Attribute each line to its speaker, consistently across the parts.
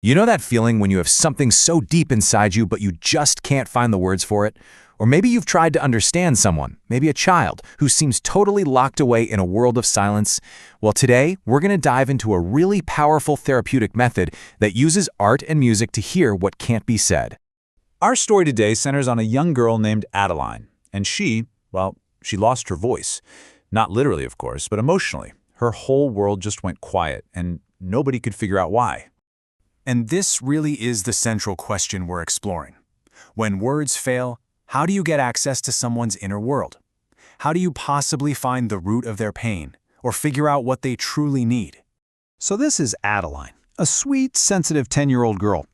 Speaker 1: You know that feeling when you have something so deep inside you but you just can't find the words for it? Or maybe you've tried to understand someone, maybe a child, who seems totally locked away in a world of silence? Well, today, we're going to dive into a really powerful therapeutic method that uses art and music to hear what can't be said.
Speaker 2: Our story today centers on a young girl named Adeline, and she lost her voice. Not literally, of course, but emotionally. Her whole world just went quiet, and nobody could figure out why.
Speaker 3: And this really is the central question we're exploring. When words fail, how do you get access to someone's inner world? How do you possibly find the root of their pain, or figure out what they truly need?
Speaker 2: So this is Adeline, a sweet, sensitive 10-year-old girl.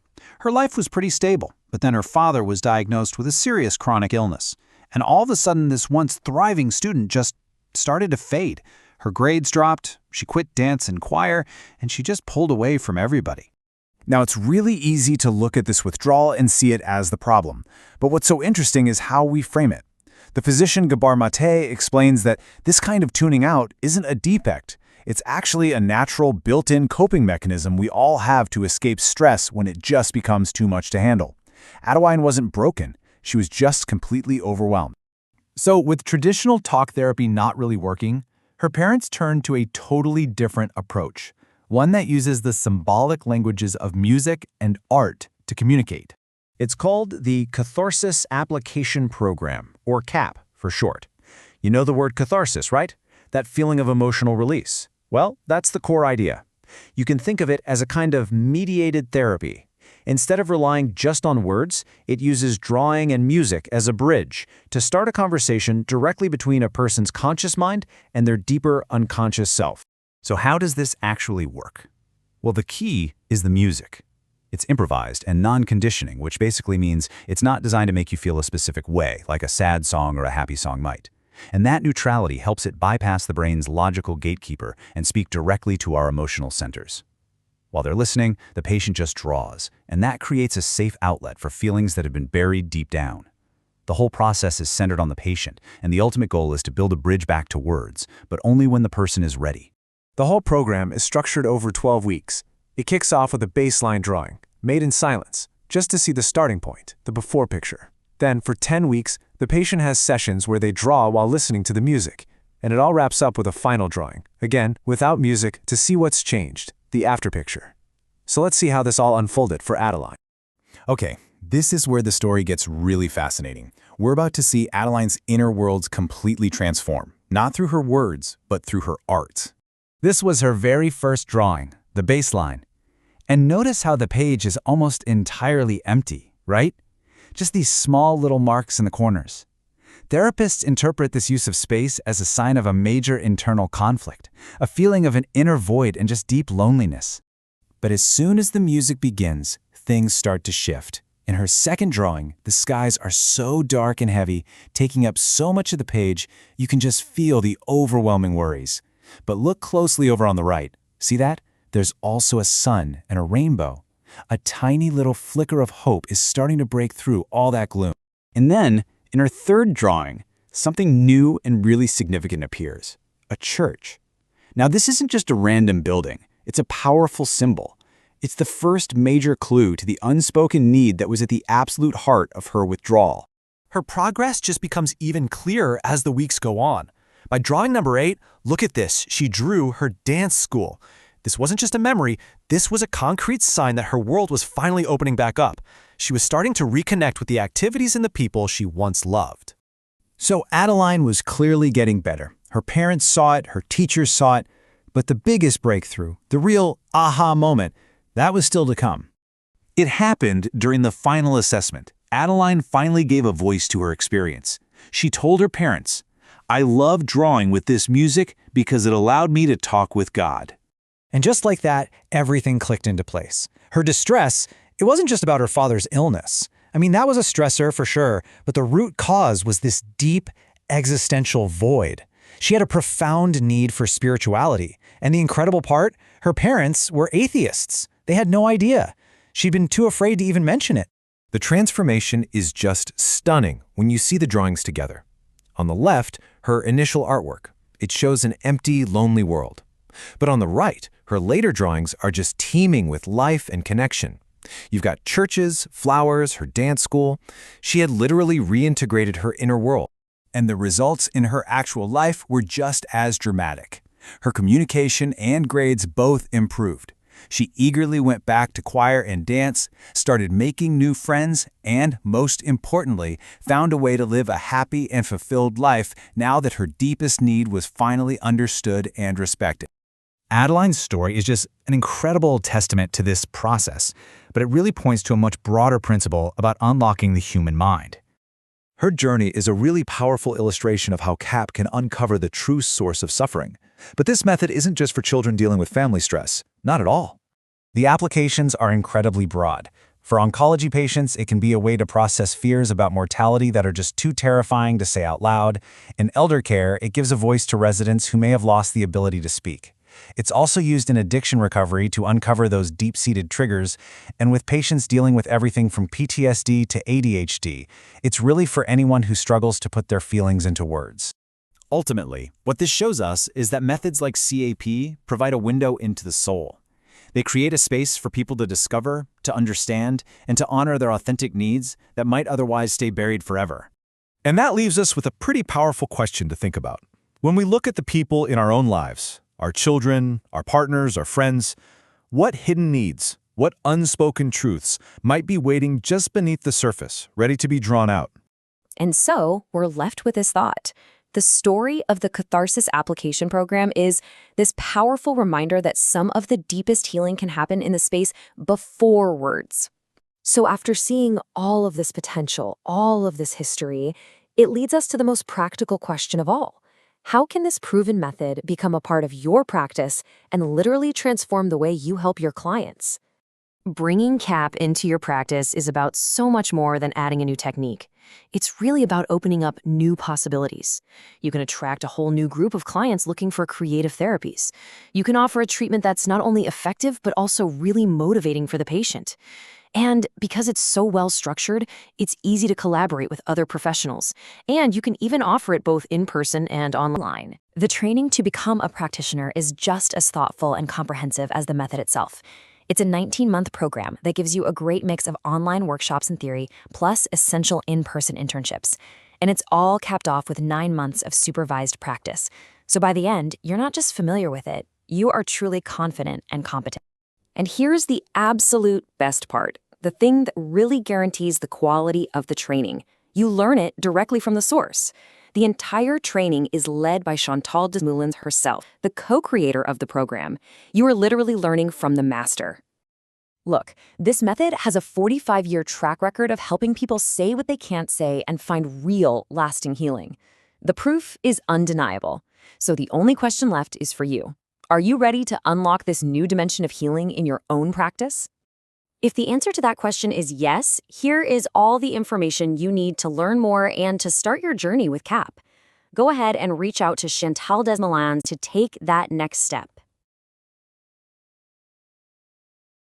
Speaker 2: Her life was pretty stable, but then her father was diagnosed with a serious chronic illness. And all of a sudden, this once thriving student just started to fade. Her grades dropped, she quit dance and choir, and she just pulled away from everybody.
Speaker 3: Now, it's really easy to look at this withdrawal and see it as the problem. But what's so interesting is how we frame it. The physician Gabor Mate explains that this kind of tuning out isn't a defect. It's actually a natural, built-in coping mechanism we all have to escape stress when it just becomes too much to handle. Adeline wasn't broken. She was just completely overwhelmed.
Speaker 4: So, with traditional talk therapy not really working, her parents turned to a totally different approach. One that uses the symbolic languages of music and art to communicate. It's called the Catharsis Application Program, or CAP for short. You know the word catharsis, right? That feeling of emotional release. Well, that's the core idea. You can think of it as a kind of mediated therapy. Instead of relying just on words, it uses drawing and music as a bridge to start a conversation directly between a person's conscious mind and their deeper unconscious self. So how does this actually work? Well, the key is the music. It's improvised and non-conditioning, which basically means it's not designed to make you feel a specific way, like a sad song or a happy song might. And that neutrality helps it bypass the brain's logical gatekeeper and speak directly to our emotional centers. While they're listening, the patient just draws, and that creates a safe outlet for feelings that have been buried deep down. The whole process is centered on the patient, and the ultimate goal is to build a bridge back to words, but only when the person is ready.
Speaker 5: The whole program is structured over 12 weeks. It kicks off with a baseline drawing, made in silence, just to see the starting point, the before picture. Then, for 10 weeks, the patient has sessions where they draw while listening to the music, and it all wraps up with a final drawing, again, without music, to see what's changed, the after picture. So let's see how this all unfolded for Adeline.
Speaker 3: Okay, this is where the story gets really fascinating. We're about to see Adeline's inner worlds completely transform, not through her words, but through her art.
Speaker 4: This was her very first drawing, the baseline. And notice how the page is almost entirely empty, right? Just these small little marks in the corners. Therapists interpret this use of space as a sign of a major internal conflict, a feeling of an inner void and just deep loneliness. But as soon as the music begins, things start to shift. In her second drawing, the skies are so dark and heavy, taking up so much of the page, you can just feel the overwhelming worries. But look closely over on the right. See that? There's also a sun and a rainbow. A tiny little flicker of hope is starting to break through all that gloom.
Speaker 2: And then, in her third drawing, something new and really significant appears. A church. Now, this isn't just a random building. It's a powerful symbol. It's the first major clue to the unspoken need that was at the absolute heart of her withdrawal.
Speaker 5: Her progress just becomes even clearer as the weeks go on. By drawing number 8, look at this. She drew her dance school. This wasn't just a memory. This was a concrete sign that her world was finally opening back up. She was starting to reconnect with the activities and the people she once loved.
Speaker 2: So Adeline was clearly getting better. Her parents saw it, her teachers saw it, but the biggest breakthrough, the real aha moment, that was still to come.
Speaker 1: It happened during the final assessment. Adeline finally gave a voice to her experience. She told her parents, "I love drawing with this music because it allowed me to talk with God."
Speaker 4: And just like that, everything clicked into place. Her distress, it wasn't just about her father's illness. I mean, that was a stressor for sure, but the root cause was this deep existential void. She had a profound need for spirituality. And the incredible part, her parents were atheists. They had no idea. She'd been too afraid to even mention it.
Speaker 5: The transformation is just stunning when you see the drawings together. On the left, her initial artwork. It shows an empty, lonely world. But on the right,
Speaker 1: Her later drawings are just teeming with life and connection. You've got churches, flowers, her dance school. She had literally reintegrated her inner world.
Speaker 3: And the results in her actual life were just as dramatic. Her communication and grades both improved. She eagerly went back to choir and dance, started making new friends, and, most importantly, found a way to live a happy and fulfilled life now that her deepest need was finally understood and respected.
Speaker 2: Adeline's story is just an incredible testament to this process, but it really points to a much broader principle about unlocking the human mind.
Speaker 6: Her journey is a really powerful illustration of how CAP can uncover the true source of suffering. But this method isn't just for children dealing with family stress. Not at all.
Speaker 3: The applications are incredibly broad. For oncology patients, it can be a way to process fears about mortality that are just too terrifying to say out loud. In elder care, it gives a voice to residents who may have lost the ability to speak. It's also used in addiction recovery to uncover those deep-seated triggers, and with patients dealing with everything from PTSD to ADHD, it's really for anyone who struggles to put their feelings into words.
Speaker 2: Ultimately, what this shows us is that methods like CAP provide a window into the soul. They create a space for people to discover, to understand, and to honor their authentic needs that might otherwise stay buried forever.
Speaker 6: And that leaves us with a pretty powerful question to think about. When we look at the people in our own lives, our children, our partners, our friends, what hidden needs, what unspoken truths might be waiting just beneath the surface, ready to be drawn out?
Speaker 7: And so we're left with this thought. The story of the Catharsis Application Program is this powerful reminder that some of the deepest healing can happen in the space before words. So after seeing all of this potential, all of this history, it leads us to the most practical question of all. How can this proven method become a part of your practice and literally transform the way you help your clients? Bringing CAP into your practice is about so much more than adding a new technique. It's really about opening up new possibilities. You can attract a whole new group of clients looking for creative therapies. You can offer a treatment that's not only effective, but also really motivating for the patient. And because it's so well structured, it's easy to collaborate with other professionals. And you can even offer it both in person and online. The training to become a practitioner is just as thoughtful and comprehensive as the method itself. It's a 19-month program that gives you a great mix of online workshops and theory, plus essential in-person internships. And it's all capped off with 9 months of supervised practice. So by the end, you're not just familiar with it, you are truly confident and competent. And here's the absolute best part, the thing that really guarantees the quality of the training. You learn it directly from the source. The entire training is led by Chantal Desmoulins herself, the co-creator of the program. You are literally learning from the master. Look, this method has a 45-year track record of helping people say what they can't say and find real, lasting healing. The proof is undeniable. So the only question left is for you. Are you ready to unlock this new dimension of healing in your own practice? If the answer to that question is yes, here is all the information you need to learn more and to start your journey with CAP. Go ahead and reach out to Chantal Desmoulins to take that next step.